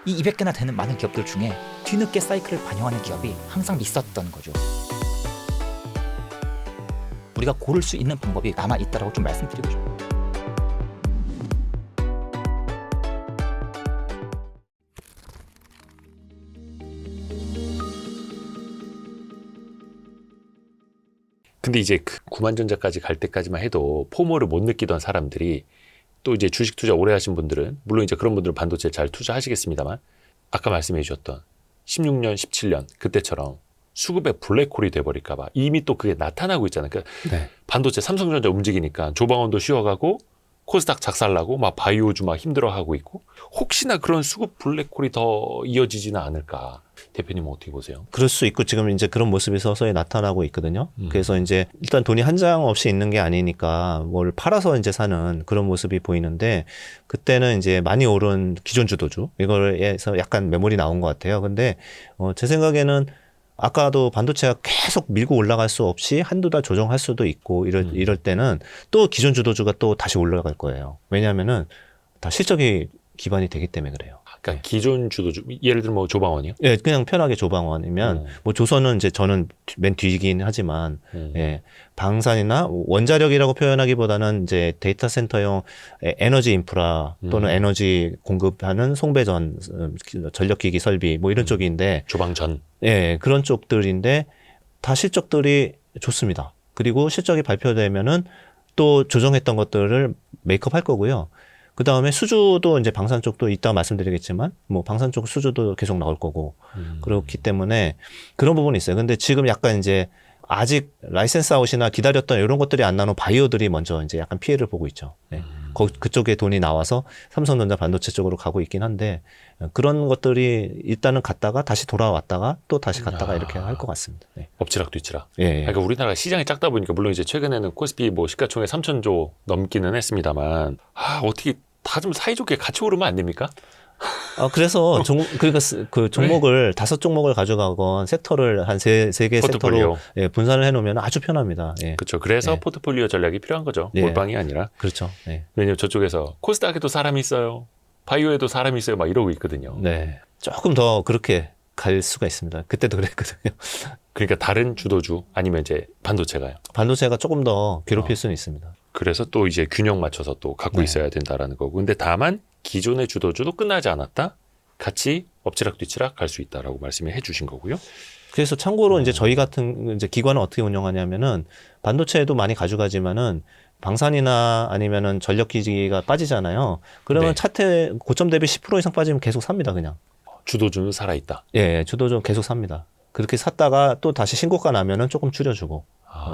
이 200개나 되는 많은 기업들 중에 뒤늦게 사이클을 반영하는 기업이 항상 있었던 거죠. 우리가 고를 수 있는 방법이 남아있다고 좀 말씀드리고 싶어요. 근데 이제 그 구만전자까지 갈 때까지만 해도 포모를 못 느끼던 사람들이 또 이제 주식 투자 오래 하신 분들은 물론 이제 그런 분들은 반도체에 잘 투자하시겠습니다만 아까 말씀해 주셨던 16년, 17년 그때처럼 수급의 블랙홀이 돼버릴까 봐 이미 또 그게 나타나고 있잖아요. 그러니까 네. 반도체 삼성전자 움직이니까 조방원도 쉬어가고 코스닥 작살나고 막 바이오주 막 힘들어하고 있고 혹시나 그런 수급 블랙홀이 더 이어지지는 않을까. 대표님은 어떻게 보세요? 그럴 수 있고 지금 이제 그런 모습이 서서히 나타나고 있거든요. 그래서 이제 일단 돈이 한 장 없이 있는 게 아니니까 뭘 팔아서 이제 사는 그런 모습이 보이는데 그때는 이제 많이 오른 기존 주도주 이거에서 약간 매물이 나온 것 같아요. 근데 제 생각에는 아까도 반도체가 계속 밀고 올라갈 수 없이 한두 달 조정할 수도 있고 이럴 때는 또 기존 주도주가 또 다시 올라갈 거예요. 왜냐하면은 다 실적이 기반이 되기 때문에 그래요. 그러니까 기존 주도주 예를 들면 뭐 조방원이요? 예, 그냥 편하게 조방원이면 뭐 조선은 이제 저는 맨 뒤이긴 하지만 예, 방산이나 원자력이라고 표현하기보다는 이제 데이터 센터용 에너지 인프라 또는 에너지 공급하는 송배전 전력기기 설비 뭐 이런 쪽인데 조방전. 예, 그런 쪽들인데 다 실적들이 좋습니다. 그리고 실적이 발표되면은 또 조정했던 것들을 메이크업 할 거고요. 그 다음에 수주도 이제 방산 쪽도 이따 말씀드리겠지만 뭐 방산 쪽 수주도 계속 나올 거고 그렇기 때문에 그런 부분이 있어요. 근데 지금 약간 이제 아직 라이센스 아웃이나 기다렸던 이런 것들이 안 나오는 바이오들이 먼저 이제 약간 피해를 보고 있죠. 네. 그쪽에 돈이 나와서 삼성전자 반도체 쪽으로 가고 있긴 한데 그런 것들이 일단은 갔다가 다시 돌아왔다가 또 다시 갔다가 이렇게 할 것 같습니다. 네. 엎치락 뒤치락. 예, 예. 그러니까 우리나라가 시장이 작다 보니까 물론 이제 최근에는 코스피 뭐 시가총액 3,000조 넘기는 했습니다만 어떻게 다 좀 사이좋게 같이 오르면 안 됩니까? 그래서 그러니까 그 종목을 5종목을 가져가건 섹터를 한 세 개 섹터로 예, 분산을 해놓으면 아주 편합니다. 예. 그렇죠. 그래서 예. 포트폴리오 전략이 필요한 거죠. 예. 몰빵이 아니라. 그렇죠. 예. 왜냐면 저쪽에서 코스닥에도 사람이 있어요. 바이오에도 사람이 있어요. 막 이러고 있거든요. 네. 조금 더 그렇게 갈 수가 있습니다. 그때도 그랬거든요. 그러니까 다른 주도주 아니면 이제 반도체가요. 반도체가 조금 더 괴롭힐 수는 있습니다. 그래서 또 이제 균형 맞춰서 또 갖고 네. 있어야 된다라는 거고. 근데 다만 기존의 주도주도 끝나지 않았다. 같이 엎치락 뒤치락 갈 수 있다라고 말씀해 주신 거고요. 그래서 참고로 이제 저희 같은 이제 기관은 어떻게 운영하냐면은 반도체도 많이 가져가지만은 방산이나 아니면은 전력기지가 빠지잖아요. 그러면 네. 차트 고점 대비 10% 이상 빠지면 계속 삽니다, 그냥. 주도주는 살아있다. 예, 주도주 계속 삽니다. 그렇게 샀다가 또 다시 신고가 나면은 조금 줄여주고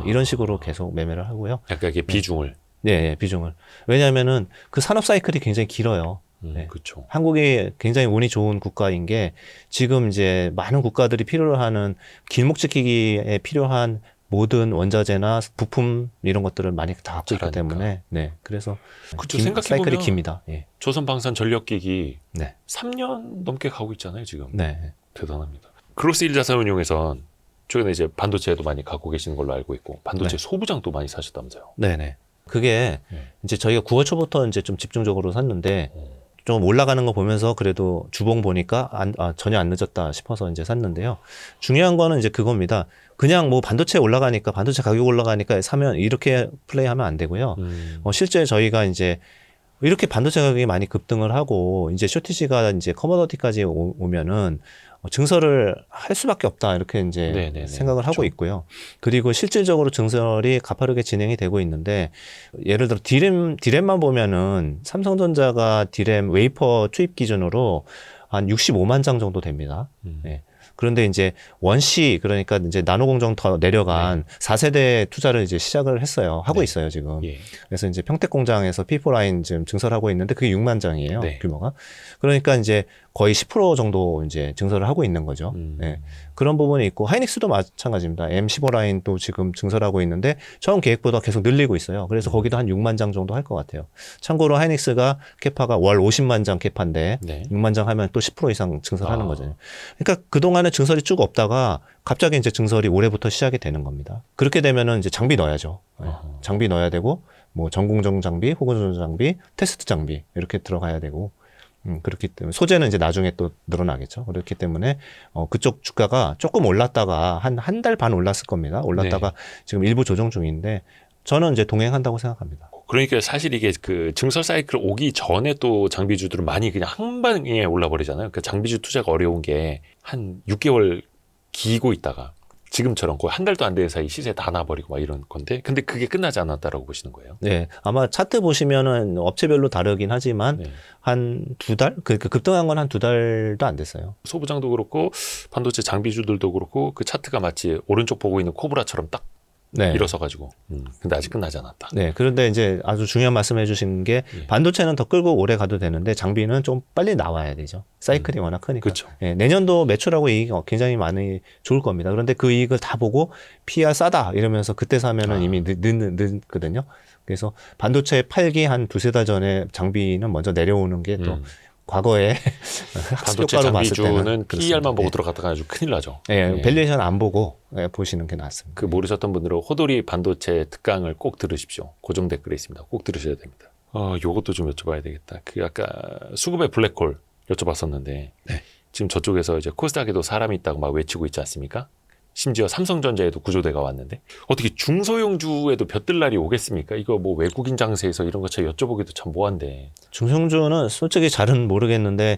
이런 식으로 계속 매매를 하고요. 약간 이게 비중을. 네, 예, 비중을. 왜냐하면은 그 산업 사이클이 굉장히 길어요. 네. 그렇죠. 한국이 굉장히 운이 좋은 국가인 게 지금 이제 많은 국가들이 필요로 하는 길목지키기에 필요한 모든 원자재나 부품 이런 것들을 많이 다 갖고 있기 잘하니까. 때문에 네, 그래서 그쵸, 사이클이 생각해보면 깁니다. 예. 조선방산 전력기기 네, 3년 넘게 가고 있잖아요, 지금. 네, 대단합니다. 크로스 1자산운용에선 최근에 이제 반도체도 많이 갖고 계시는 걸로 알고 있고 반도체 네. 소부장도 많이 사셨다면서요. 네, 네. 그게 네. 이제 저희가 9월 초부터 이제 좀 집중적으로 샀는데 좀 올라가는 거 보면서 그래도 주봉 보니까 전혀 안 늦었다 싶어서 이제 샀는데요. 중요한 거는 이제 그겁니다. 그냥 뭐 반도체 올라가니까 반도체 가격 올라가니까 사면 이렇게 플레이하면 안 되고요. 실제 저희가 이제 이렇게 반도체 가격이 많이 급등을 하고 이제 쇼티지가 이제 커머더티까지 오면은 증설을 할 수밖에 없다 이렇게 이제 네네네. 생각을 하고 그렇죠. 있고요. 그리고 실질적으로 증설이 가파르게 진행이 되고 있는데 예를 들어 디램만 보면은 삼성전자가 디램 웨이퍼 투입 기준으로 한 65만 장 정도 됩니다. 예. 그런데 이제 원시 그러니까 이제 나노 공정 더 내려간 4세대 투자를 이제 시작을 했어요. 하고 네. 있어요, 지금. 예. 그래서 이제 평택 공장에서 P4 라인 지금 증설하고 있는데 그게 6만 장이에요. 네. 규모가. 그러니까 이제 거의 10% 정도 이제 증설을 하고 있는 거죠. 네. 그런 부분이 있고 하이닉스도 마찬가지입니다. M15 라인도 지금 증설하고 있는데 처음 계획보다 계속 늘리고 있어요. 그래서 거기도 한 6만 장 정도 할 것 같아요. 참고로 하이닉스가 캐파가 월 50만 장 캐파인데 네. 6만 장 하면 또 10% 이상 증설하는 거죠. 그러니까 그동안에 증설이 쭉 없다가 갑자기 이제 증설이 올해부터 시작이 되는 겁니다. 그렇게 되면은 이제 장비 넣어야죠. 네. 장비 넣어야 되고 뭐 전공정 장비, 호구조정 장비, 테스트 장비 이렇게 들어가야 되고 그렇기 때문에 소재는 이제 나중에 또 늘어나겠죠. 그렇기 때문에 그쪽 주가가 조금 올랐다가 한 달 반 올랐을 겁니다. 올랐다가 지금 일부 조정 중인데 저는 이제 동행한다고 생각합니다. 그러니까 사실 이게 그 증설 사이클 오기 전에 또 장비주들은 많이 그냥 한 방에 올라버리잖아요. 그 장비주 투자가 어려운 게 한 6개월 기고 있다가 지금처럼 거의 한 달도 안 되는 사이 시세 다 나버리고 막 이런 건데, 근데 그게 끝나지 않았다라고 보시는 거예요? 네, 아마 차트 보시면은 업체별로 다르긴 하지만 네. 한 2달? 그 급등한 건 한 2달도 안 됐어요. 소부장도 그렇고 반도체 장비주들도 그렇고 그 차트가 마치 오른쪽 보고 있는 코브라처럼 딱 네. 일어서가지고. 근데 아직 끝나지 않았다. 네, 그런데 이제 아주 중요한 말씀해 주신 게 예. 반도체는 더 끌고 오래 가도 되는데 장비는 좀 빨리 나와야 되죠. 사이클이 워낙 크니까. 그렇죠. 예, 내년도 매출하고 이익이 굉장히 많이 좋을 겁니다. 그런데 그 이익을 다 보고 PR 싸다 이러면서 그때 사면은 이미 늦거든요. 그래서 반도체 팔기 한 2-3달 전에 장비는 먼저 내려오는 게 또 과거에 반도체 학습효과로 봤을 때는 장비주는 PER만 보고 예. 들어갔다가 아주 큰일 나죠. 예, 예. 밸류에이션 안 보고 보시는 게 낫습니다. 그 모르셨던 분들은 호돌이 반도체 특강을 꼭 들으십시오. 고정 댓글에 있습니다. 꼭 들으셔야 됩니다. 요것도 좀 여쭤봐야 되겠다. 그 아까 수급의 블랙홀 여쭤봤었는데 지금 저쪽에서 이제 코스닥에도 사람이 있다고 막 외치고 있지 않습니까? 심지어 삼성전자에도 구조대가 왔는데 어떻게 중소형주에도 볕들날이 오겠습니까? 이거 뭐 외국인 장세에서 이런 거 제가 여쭤보기도 참 뭐한데. 중소형주는 솔직히 잘은 모르겠는데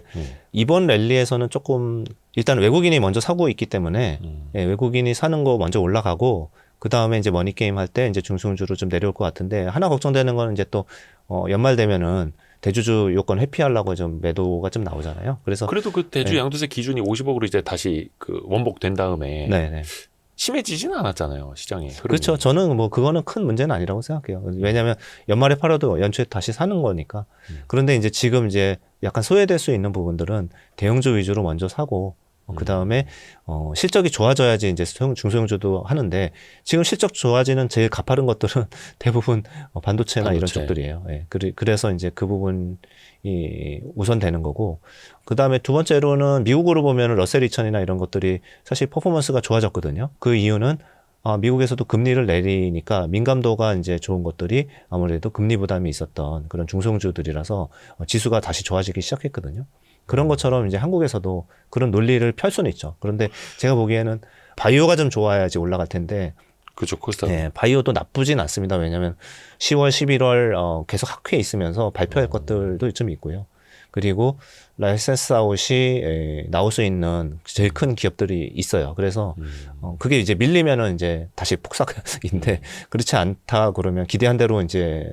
이번 랠리에서는 조금 일단 외국인이 먼저 사고 있기 때문에 예, 외국인이 사는 거 먼저 올라가고 그 다음에 이제 머니게임 할 때 이제 중소형주로 좀 내려올 것 같은데 하나 걱정되는 거는 이제 또 연말 되면은 대주주 요건 회피하려고 좀 매도가 좀 나오잖아요. 그래서 그래도 그 대주 양도세 기준이 50억으로 이제 다시 그 원복된 다음에 네네. 심해지지는 않았잖아요, 시장의 흐름이. 그렇죠. 저는 뭐 그거는 큰 문제는 아니라고 생각해요. 왜냐하면 연말에 팔아도 연초에 다시 사는 거니까. 그런데 이제 지금 이제 약간 소외될 수 있는 부분들은 대형주 위주로 먼저 사고 그 다음에 실적이 좋아져야지 이제 중소형주도 하는데 지금 실적 좋아지는 제일 가파른 것들은 대부분 반도체나 이런 쪽들이에요. 예. 그래서 이제 그 부분이 우선되는 거고 그 다음에 두 번째로는 미국으로 보면 러셀 2000이나 이런 것들이 사실 퍼포먼스가 좋아졌거든요. 그 이유는 미국에서도 금리를 내리니까 민감도가 이제 좋은 것들이 아무래도 금리 부담이 있었던 그런 중소형주들이라서 지수가 다시 좋아지기 시작했거든요. 그런 것처럼 이제 한국에서도 그런 논리를 펼 수는 있죠. 그런데 제가 보기에는 바이오가 좀 좋아야지 올라갈 텐데. 그렇죠. 코스닥. 네, 바이오도 나쁘진 않습니다. 왜냐하면 10월, 11월 계속 학회에 있으면서 발표할 것들도 좀 있고요. 그리고 라이센스 아웃이 나올 수 있는 제일 큰 기업들이 있어요. 그래서 그게 이제 밀리면은 이제 다시 폭삭인데 그렇지 않다 그러면 기대한 대로 이제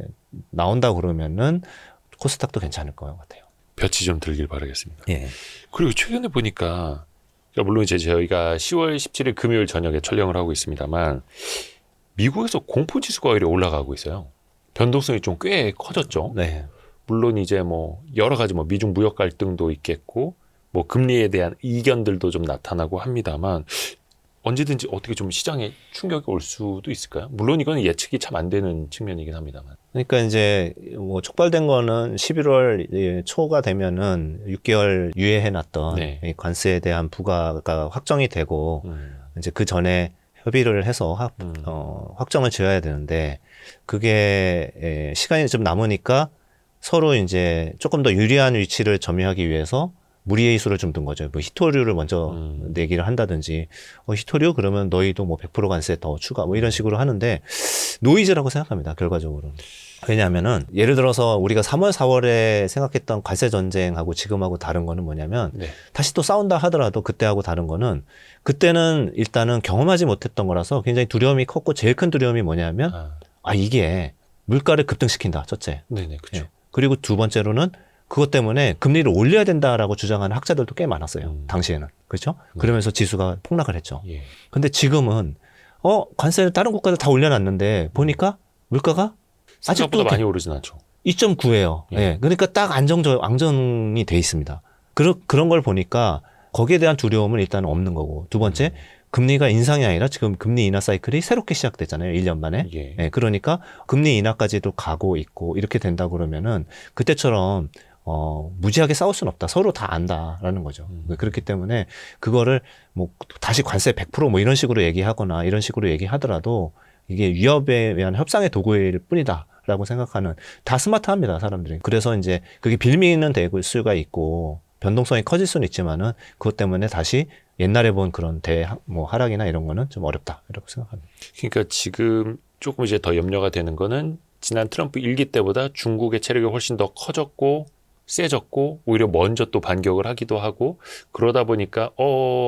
나온다 그러면은 코스닥도 괜찮을 것 같아요. 볕이 좀 들길 바라겠습니다. 예. 그리고 최근에 보니까 물론 이제 저희가 10월 17일 금요일 저녁에 촬영을 하고 있습니다만 미국에서 공포지수가 오히려 올라가고 있어요. 변동성이 좀 꽤 커졌죠. 네. 물론 이제 뭐 여러 가지 뭐 미중 무역 갈등도 있겠고 뭐 금리에 대한 이견들도 좀 나타나고 합니다만 언제든지 어떻게 좀 시장에 충격이 올 수도 있을까요? 물론 이건 예측이 참 안 되는 측면이긴 합니다만. 그러니까 이제 뭐 촉발된 거는 11월 초가 되면은 6개월 유예해놨던 이 관세에 대한 부과가 확정이 되고 이제 그 전에 협의를 해서 확정을 지어야 되는데 그게 시간이 좀 남으니까 서로 이제 조금 더 유리한 위치를 점유하기 위해서 무리의 수를 좀 둔 거죠. 뭐 히토류를 먼저 내기를 한다든지, 히토류 그러면 너희도 뭐 100% 관세 더 추가 뭐 이런 식으로 하는데 노이즈라고 생각합니다. 결과적으로는. 왜냐하면은 예를 들어서 우리가 3월, 4월에 생각했던 관세 전쟁하고 지금하고 다른 거는 뭐냐면 다시 또 싸운다 하더라도 그때하고 다른 거는 그때는 일단은 경험하지 못했던 거라서 굉장히 두려움이 컸고 제일 큰 두려움이 뭐냐면 이게 물가를 급등시킨다. 첫째. 네네, 그렇죠. 예. 그리고 두 번째로는 그것 때문에 금리를 올려야 된다라고 주장하는 학자들도 꽤 많았어요. 당시에는. 그렇죠? 그러면서 지수가 폭락을 했죠. 근데 지금은 관세를 다른 국가들 다 올려놨는데 보니까 물가가 아직도 많이 오르진 않죠. 2.9예요. 예. 그러니까 딱 안정이 돼 있습니다. 그런 걸 보니까 거기에 대한 두려움은 일단 없는 거고. 두 번째, 금리가 인상이 아니라 지금 금리 인하 사이클이 새롭게 시작됐잖아요. 1년 만에. 예, 그러니까 금리 인하까지도 가고 있고 이렇게 된다 그러면은 그때처럼 무지하게 싸울 수는 없다. 서로 다 안다라는 거죠. 그렇기 때문에 그거를 뭐 다시 관세 100% 뭐 이런 식으로 얘기하거나 이런 식으로 얘기하더라도 이게 위협에 의한 협상의 도구일 뿐이다. 스마트하다라고 생각하는, 다 스마트합니다, 사람들이. 그래서 이제 그게 빌미는 될 수가 있고 변동성이 커질 수는 있지만은 그것 때문에 다시 옛날에 본 그런 뭐 하락이나 이런 거는 좀 어렵다 이렇게 생각합니다. 그러니까 지금 조금 이제 더 염려가 되는 거는 지난 트럼프 1기 때보다 중국의 체력이 훨씬 더 커졌고 세졌고 오히려 먼저 또 반격을 하기도 하고 그러다 보니까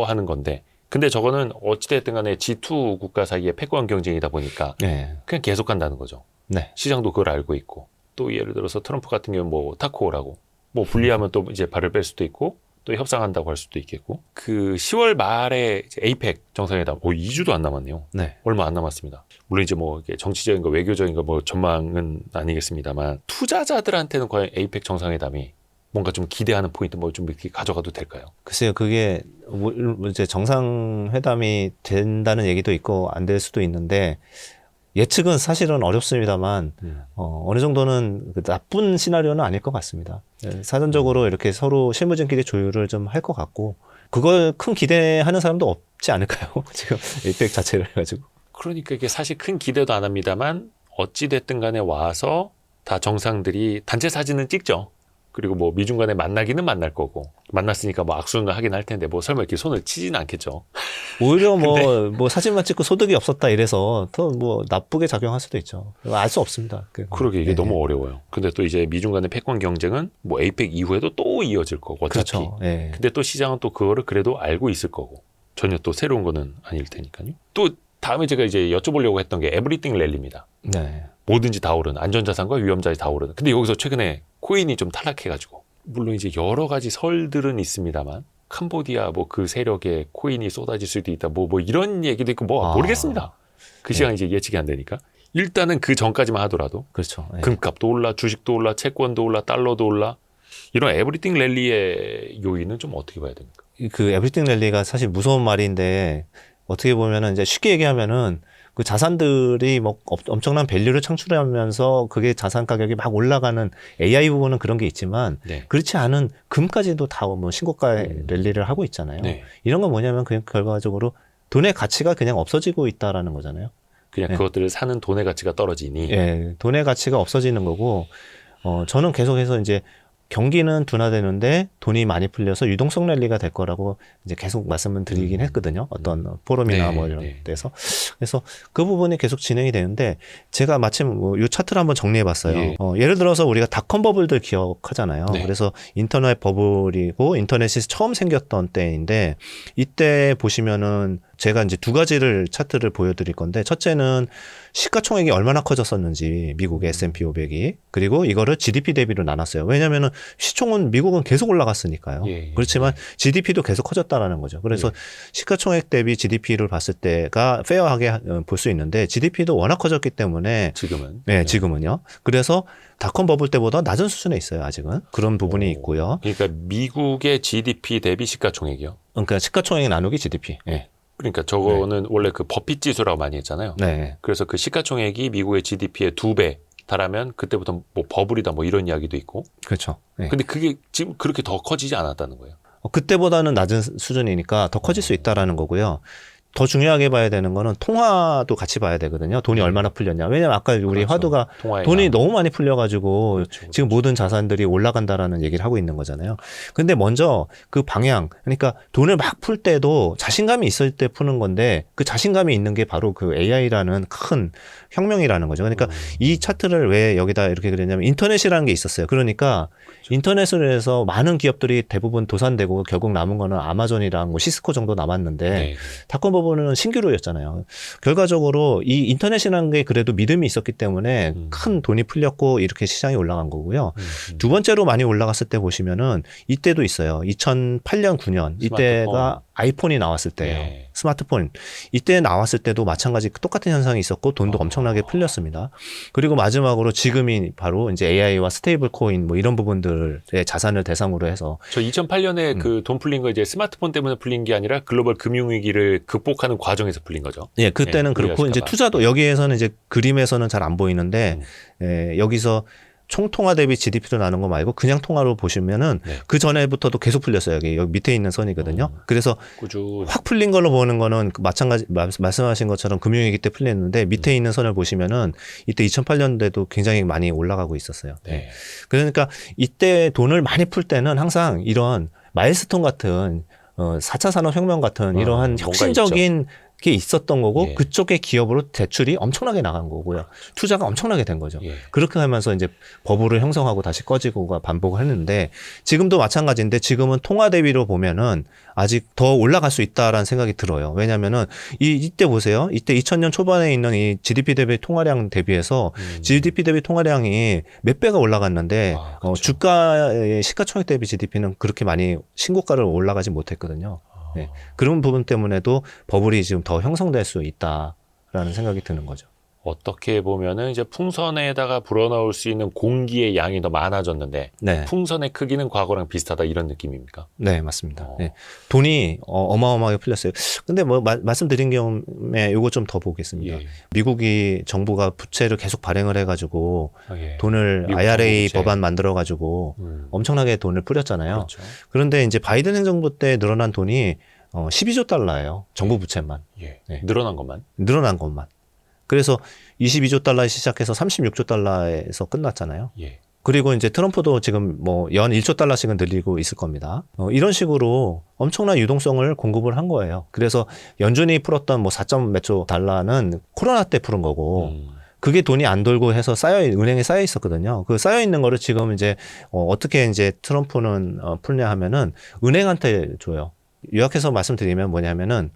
하는 건데, 근데 저거는 어찌됐든 간에 G2 국가 사이의 패권 경쟁이다 보니까 네. 그냥 계속 간다는 거죠. 네. 시장도 그걸 알고 있고, 또 예를 들어서 트럼프 같은 경우는 뭐 타코라고 뭐 분리하면 또 이제 발을 뺄 수도 있고 또 협상한다고 할 수도 있겠고, 그 10월 말에 이제 에이펙 정상회담 2주도 안 남았네요. 네. 얼마 안 남았습니다. 물론 이제 뭐 이게 정치적인 거 외교적인 거 뭐 전망은 아니겠습니다만 투자자들한테는 과연 에이펙 정상회담이 뭔가 좀 기대하는 포인트 뭐 좀 이렇게 가져가도 될까요? 글쎄요, 그게 뭐 이제 정상회담이 된다는 얘기도 있고 안 될 수도 있는데 예측은 사실은 어렵습니다만 어느 정도는 나쁜 시나리오는 아닐 것 같습니다. 사전적으로 이렇게 서로 실무진끼리 조율을 좀 할 것 같고, 그걸 큰 기대하는 사람도 없지 않을까요? 지금 에이펙 자체를 해가지고. 그러니까 이게 사실 큰 기대도 안 합니다만 어찌됐든 간에 와서 다 정상들이 단체 사진은 찍죠. 그리고 뭐 미중 간에 만나기는 만날 거고, 만났으니까 뭐 악수는 하긴 할 텐데 뭐 설마 이렇게 손을 치지는 않겠죠. 오히려 뭐 사진만 찍고 소득이 없었다 이래서 더 뭐 나쁘게 작용할 수도 있죠. 알 수 없습니다. 그러게 이게 너무 어려워요. 근데 또 이제 미중 간의 패권 경쟁은 뭐 에이펙 이후에도 또 이어질 거고 어차피. 그렇죠. 예. 근데 또 시장은 또 그거를 그래도 알고 있을 거고, 전혀 또 새로운 거는 아닐 테니까요. 또 다음에 제가 이제 여쭤보려고 했던 게 에브리띵 랠리입니다. 네. 뭐든지 다 오르는, 안전자산과 위험자산이 다 오르는. 근데 여기서 최근에 코인이 좀 탈락해가지고, 물론 이제 여러 가지 설들은 있습니다만 캄보디아 뭐 그 세력에 코인이 쏟아질 수도 있다 뭐 이런 얘기도 있고 뭐 모르겠습니다. 그 시간 이제 예측이 안 되니까 일단은 그 전까지만 하더라도 그렇죠. 예. 금값도 올라, 주식도 올라, 채권도 올라, 달러도 올라, 이런 에브리띵 랠리의 요인은 좀 어떻게 봐야 됩니까? 그 에브리띵 랠리가 사실 무서운 말인데 어떻게 보면은 이제 쉽게 얘기하면은 그 자산들이 뭐 엄청난 밸류를 창출하면서 그게 자산 가격이 막 올라가는 AI 부분은 그런 게 있지만 네. 그렇지 않은 금까지도 다 뭐 신고가의 랠리를 하고 있잖아요. 네. 이런 건 뭐냐면 그냥 결과적으로 돈의 가치가 그냥 없어지고 있다라는 거잖아요. 그냥 네. 그것들을 사는 돈의 가치가 떨어지니. 예, 돈의 가치가 없어지는 거고, 저는 계속해서 이제 경기는 둔화되는데 돈이 많이 풀려서 유동성 랠리가 될 거라고 이제 계속 말씀을 드리긴 했거든요. 어떤 포럼이나 네, 뭐 이런 네. 데서. 그래서 그 부분이 계속 진행이 되는데 제가 마침 이 차트를 한번 정리해 봤어요. 예. 예를 들어서 우리가 닷컴 버블들 기억하잖아요. 네. 그래서 인터넷 버블이고 인터넷이 처음 생겼던 때인데 이때 보시면은 제가 이제 두 가지를 차트를 보여드릴 건데, 첫째는 시가총액이 얼마나 커졌었는지 미국의 S&P 500이, 그리고 이거를 GDP 대비로 나눴어요. 왜냐하면은 시총은 미국은 계속 올라갔으니까요. 예, 예, 그렇지만 GDP도 계속 커졌다라는 거죠. 그래서 시가총액 대비 GDP를 봤을 때가 페어하게 볼 수 있는데 GDP도 워낙 커졌기 때문에 지금은. 네, 지금은요. 그래서 닷컴 버블 때보다 낮은 수준에 있어요. 아직은 그런 부분이 있고요. 그러니까 미국의 GDP 대비 시가총액이요. 그러니까 시가총액 나누기 GDP. 네. 그러니까 저거는 원래 그 버핏 지수라고 많이 했잖아요. 네. 그래서 그 시가총액이 미국의 GDP의 2배 달하면 그때부터 뭐 버블이다 뭐 이런 이야기도 있고. 그렇죠. 네. 근데 그게 지금 그렇게 더 커지지 않았다는 거예요. 그때보다는 낮은 수준이니까 더 커질 수 있다라는 거고요. 더 중요하게 봐야 되는 거는 통화도 같이 봐야 되거든요. 돈이 얼마나 풀렸냐. 왜냐면 아까 우리 그렇죠. 화두가 통화의 돈이 양. 너무 많이 풀려가지고 그렇죠. 지금 모든 자산들이 올라간다라는 얘기를 하고 있는 거잖아요. 근데 먼저 그 방향, 그러니까 돈을 막 풀 때도 자신감이 있을 때 푸는 건데 그 자신감이 있는 게 바로 그 AI라는 큰 혁명이라는 거죠. 그러니까 이 차트를 왜 여기다 이렇게 그랬냐면 인터넷이라는 게 있었어요. 그러니까 인터넷으로 해서 많은 기업들이 대부분 도산되고 결국 남은 거는 아마존이랑 뭐 시스코 정도 남았는데 네. 닷컴 버블은 신규로였잖아요. 결과적으로 이 인터넷이라는 게 그래도 믿음이 있었기 때문에 큰 돈이 풀렸고 이렇게 시장이 올라간 거고요. 두 번째로 많이 올라갔을 때 보시면은 이때도 있어요. 2008년, 9년 이때가 아이폰이 나왔을 때예요. 네. 스마트폰 이때 나왔을 때도 마찬가지 똑같은 현상이 있었고 돈도 엄청나게 풀렸습니다. 그리고 마지막으로 지금이 바로 이제 AI와 스테이블 코인 뭐 이런 부분들의 자산을 대상으로 해서 저 2008년에 그 돈 풀린 거 이제 스마트폰 때문에 풀린 게 아니라 글로벌 금융위기를 극복하는 과정에서 풀린 거죠. 예, 그때는 예, 그렇고 이제 이해하실까 봐. 투자도 여기에서는 이제 그림에서는 잘 안 보이는데 예, 여기서 총통화 대비 GDP로 나눈 거 말고 그냥 통화로 보시면은 네. 그 전에부터도 계속 풀렸어요. 여기 밑에 있는 선이거든요. 그래서 꾸준히. 확 풀린 걸로 보는 거는 마찬가지 말씀하신 것처럼 금융위기 때 풀렸는데 밑에 있는 선을 보시면은 이때 2008년대도 굉장히 많이 올라가고 있었어요. 네. 그러니까 이때 돈을 많이 풀 때는 항상 이런 마일스톤 같은 4차 산업혁명 같은 이러한 뭔가 혁신적인 게 있었던 거고 예. 그쪽의 기업으로 대출이 엄청나게 나간 거고요. 투자가 엄청나게 된 거죠. 예. 그렇게 하면서 이제 버블을 형성하고 다시 꺼지고가 반복을 했는데 지금도 마찬가지인데 지금은 통화 대비로 보면은 아직 더 올라갈 수 있다라는 생각이 들어요. 왜냐면은 이때 보세요. 이때 2000년 초반에 있는 이 GDP 대비 통화량 대비해서 GDP 대비 통화량이 몇 배가 올라갔는데 그렇죠. 주가의 시가총액 대비 GDP는 그렇게 많이 신고가를 올라가지 못했거든요. 네. 그런 부분 때문에도 버블이 지금 더 형성될 수 있다라는 생각이 드는 거죠. 어떻게 보면은 이제 풍선에다가 불어넣을 수 있는 공기의 양이 더 많아졌는데 네, 풍선의 크기는 과거랑 비슷하다 이런 느낌입니까? 네 맞습니다. 네. 돈이 어마어마하게 풀렸어요. 근데 뭐 말씀드린 경우에 요거 좀 더 보겠습니다. 예. 미국이 정부가 부채를 계속 발행을 해가지고 예. 돈을 미국 IRA 정부 부채. 법안 만들어가지고 엄청나게 돈을 뿌렸잖아요. 그렇죠. 그런데 이제 바이든 행정부 때 늘어난 돈이 12조 달러예요. 정부 부채만. 예. 네. 늘어난 것만. 늘어난 것만. 그래서 22조 달러에 시작해서 36조 달러에서 끝났잖아요. 예. 그리고 이제 트럼프도 지금 뭐 연 1조 달러씩은 늘리고 있을 겁니다. 이런 식으로 엄청난 유동성을 공급을 한 거예요. 그래서 연준이 풀었던 뭐 4점 몇 조 달러는 코로나 때 푸른 거고 그게 돈이 안 돌고 해서 은행에 쌓여 있었거든요. 그 쌓여 있는 거를 지금 이제 어떻게 이제 트럼프는 풀냐 하면은 은행한테 줘요. 요약해서 말씀드리면 뭐냐면은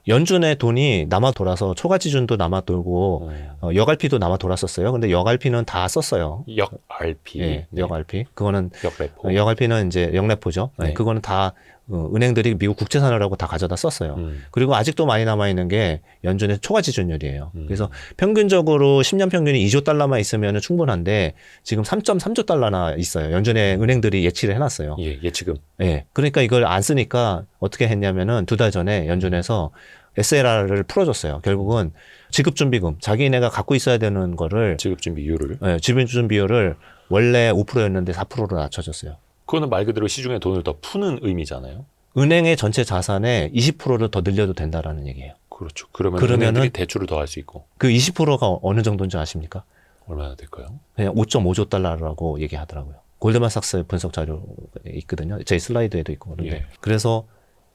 연준의 돈이 남아 돌아서 초과지준도 남아 돌고 역RP도 남아 돌았었어요. 근데 역RP는 다 썼어요. 역RP. 예, 역RP. 그거는 역레포. 역RP는 이제 역레포죠. 네. 네. 그거는 다 은행들이 미국 국채산업하고 다 가져다 썼어요. 그리고 아직도 많이 남아 있는 게 연준의 초과지준율이에요. 그래서 평균적으로 10년 평균이 2조 달러만 있으면 충분한데 지금 3.3조 달러나 있어요. 연준의 은행들이 예치를 해놨어요. 예, 예치금. 예. 그러니까 이걸 안 쓰니까 어떻게 했냐면은 2달 전에 연준에서 SLR을 풀어줬어요. 결국은 지급준비금, 자기네가 갖고 있어야 되는 거를 지급준비율을. 예, 지급준비율을 원래 5%였는데 4%로 낮춰줬어요. 그거는 말 그대로 시중에 돈을 더 푸는 의미잖아요. 은행의 전체 자산의 20%를 더 늘려도 된다라는 얘기예요. 그렇죠. 그러면 그러면은 은행들이 대출을 더 할 수 있고. 그 20%가 어느 정도인지 아십니까? 얼마나 될까요? 그냥 5.5조 달러라고 얘기하더라고요. 골드만삭스 분석 자료 있거든요. 제 슬라이드에도 있고 그런데. 예. 그래서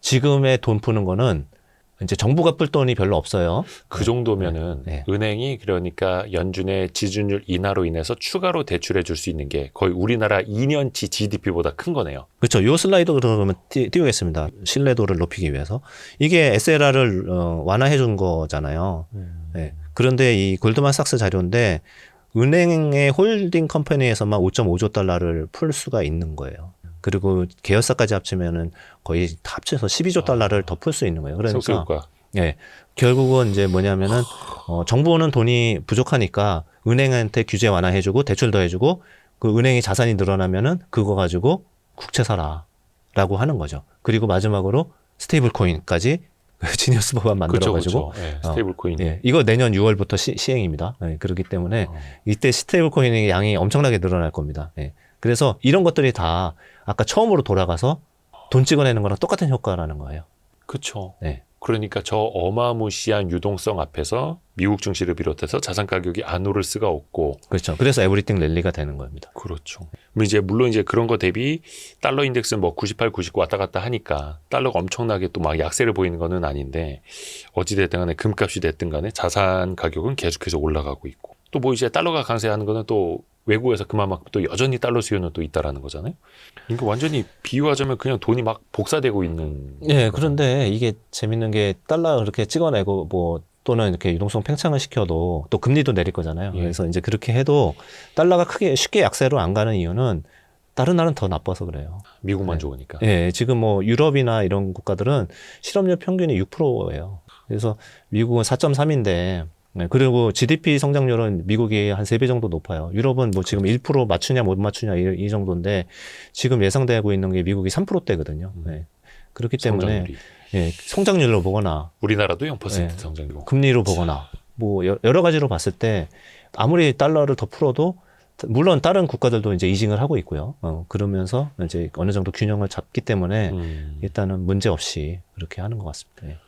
지금의 돈 푸는 거는 이제 정부가 풀 돈이 별로 없어요. 그 정도면은 네. 은행이 그러니까 연준의 지준율 인하로 인해서 추가로 대출해 줄 수 있는 게 거의 우리나라 2년치 GDP보다 큰 거네요. 그렇죠. 요 슬라이드 그러면 띄우겠습니다. 신뢰도를 높이기 위해서. 이게 SLR을 완화해 준 거잖아요. 네. 그런데 이 골드만삭스 자료인데 은행의 홀딩 컴퍼니에서만 5.5조 달러를 풀 수가 있는 거예요. 그리고 계열사까지 합치면은 거의 다 합쳐서 12조 달러를 더 풀 수 있는 거예요. 그러니까 속수효과. 예. 결국은 이제 뭐냐면은 정부는 돈이 부족하니까 은행한테 규제 완화해주고 대출 더 해주고 그 은행이 자산이 늘어나면은 그거 가지고 국채 사라라고 하는 거죠. 그리고 마지막으로 스테이블 코인까지 지니어스 법안 만들어가지고 그렇죠. 예, 스테이블 코인. 예, 이거 내년 6월부터 시행입니다. 예, 그렇기 때문에 이때 스테이블 코인의 양이 엄청나게 늘어날 겁니다. 예. 그래서 이런 것들이 다 아까 처음으로 돌아가서 돈 찍어내는 거랑 똑같은 효과라는 거예요. 그렇죠. 네. 그러니까 저 어마무시한 유동성 앞에서 미국 증시를 비롯해서 자산 가격이 안 오를 수가 없고. 그렇죠. 그래서 에브리띵 랠리가 되는 겁니다. 그렇죠. 물론 이제 그런 거 대비 달러 인덱스는 뭐 98, 99 왔다 갔다 하니까 달러가 엄청나게 또 막 약세를 보이는 거는 아닌데 어찌됐든 간에 금값이 됐든 간에 자산 가격은 계속해서 올라가고 있고 또 뭐 이제 달러가 강세하는 거는 또 외국에서 그만큼 또 여전히 달러 수요는 또 있다라는 거잖아요. 그러니까 완전히 비유하자면 그냥 돈이 막 복사되고 있는. 예, 그런데 이게 재밌는 게 달러 그렇게 찍어내고 뭐 또는 이렇게 유동성 팽창을 시켜도 또 금리도 내릴 거잖아요. 예. 그래서 이제 그렇게 해도 달러가 크게 쉽게 약세로 안 가는 이유는 다른 나라는 더 나빠서 그래요. 미국만 네. 좋으니까. 예, 지금 뭐 유럽이나 이런 국가들은 실업률 평균이 6%예요. 그래서 미국은 4.3인데 네, 그리고 GDP 성장률은 미국이 한 3배 정도 높아요. 유럽은 뭐 지금 1% 맞추냐 못 맞추냐 이 정도인데 지금 예상되고 있는 게 미국이 3%대거든요. 네. 그렇기 때문에 성장률이. 예, 성장률로 보거나 우리나라도 0% 네. 성장이고. 금리로 보거나 뭐 여러 가지로 봤을 때 아무리 달러를 더 풀어도 물론 다른 국가들도 이제 이징을 하고 있고요. 그러면서 이제 어느 정도 균형을 잡기 때문에 일단은 문제 없이 그렇게 하는 것 같습니다. 예.